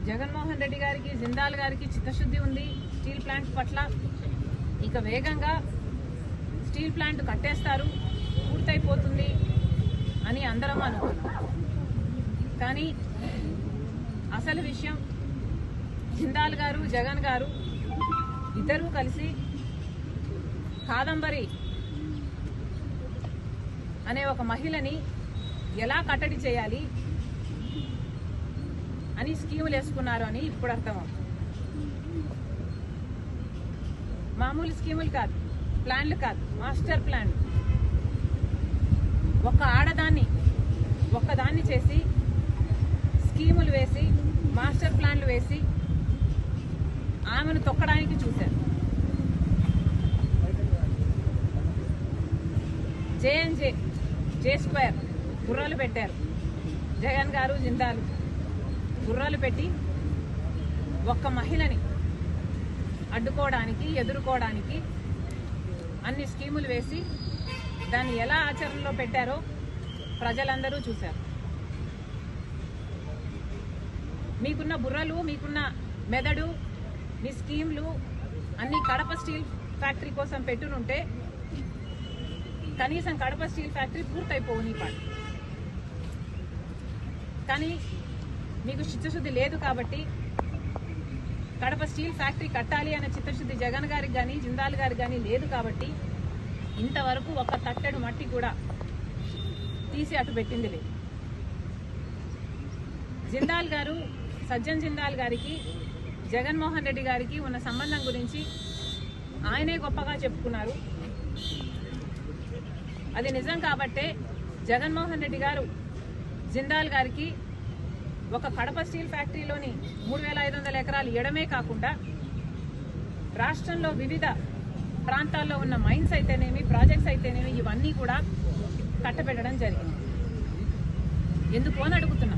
జగన్మోహన్ రెడ్డి గారికి, జిందాల్ గారికి చిత్తశుద్ధి ఉంది స్టీల్ ప్లాంట్ పట్ల. ఇక వేగంగా స్టీల్ ప్లాంట్ కట్టేస్తారు, పూర్తయిపోతుంది అని అందరం అనుకున్నాం. కానీ అసలు విషయం జిందాల్ గారు, జగన్ గారు ఇద్దరూ కలిసి కాదంబరి అనే ఒక మహిళని ఎలా కట్టడి చేయాలి అని స్కీములు వేసుకున్నారు అని ఇప్పుడు అర్థమవుతుంది. మామూలు స్కీములు కాదు, ప్లాన్లు కాదు, మాస్టర్ ప్లాన్. ఒక ఆడదాన్ని ఒక్కదాన్ని చేసి స్కీములు వేసి మాస్టర్ ప్లాన్లు వేసి ఆమెను తొక్కడానికి చూశారు. జేఎన్జే, జే స్క్వేర్ గుర్రాలు పెట్టారు. జగన్ గారు, జిందాలు గుర్రాలు పెట్టి ఒక్క మహిళని అడ్డుకోవడానికి, ఎదుర్కోవడానికి అన్ని స్కీములు వేసి దాన్ని ఎలా ఆచరణలో పెట్టారో ప్రజలందరూ చూశారు. మీకున్న బుర్రలు, మీకున్న మెదడు, మీ స్కీమ్లు అన్ని కడప స్టీల్ ఫ్యాక్టరీ కోసం పెట్టునుంటే కనీసం కడప స్టీల్ ఫ్యాక్టరీ పూర్తయిపోవు నీ పాటు. కానీ మీకు చిత్తశుద్ధి లేదు కాబట్టి, కడప స్టీల్ ఫ్యాక్టరీ కట్టాలి అనే చిత్తశుద్ధి జగన్ గారికి కానీ, జిందాల్ గారికి కానీ లేదు కాబట్టి ఇంతవరకు ఒక తట్టెడు మట్టి కూడా తీసి అటు పెట్టింది లేదు. జిందాల్ గారు, సజ్జన్ జిందాల్ గారికి, జగన్మోహన్ రెడ్డి గారికి ఉన్న సంబంధం గురించి ఆయనే గొప్పగా చెప్పుకున్నారు. అది నిజం కాబట్టే జగన్మోహన్ రెడ్డి గారు జిందాల్ గారికి ఒక కడప స్టీల్ ఫ్యాక్టరీలోని 3500 ఎకరాలు ఇవ్వడమే కాకుండా రాష్ట్రంలో వివిధ ప్రాంతాల్లో ఉన్న మైన్స్ అయితేనేమి, ప్రాజెక్ట్స్ అయితేనేమి ఇవన్నీ కూడా కట్టబెట్టడం జరిగింది. ఎందుకు అని అడుగుతున్నా.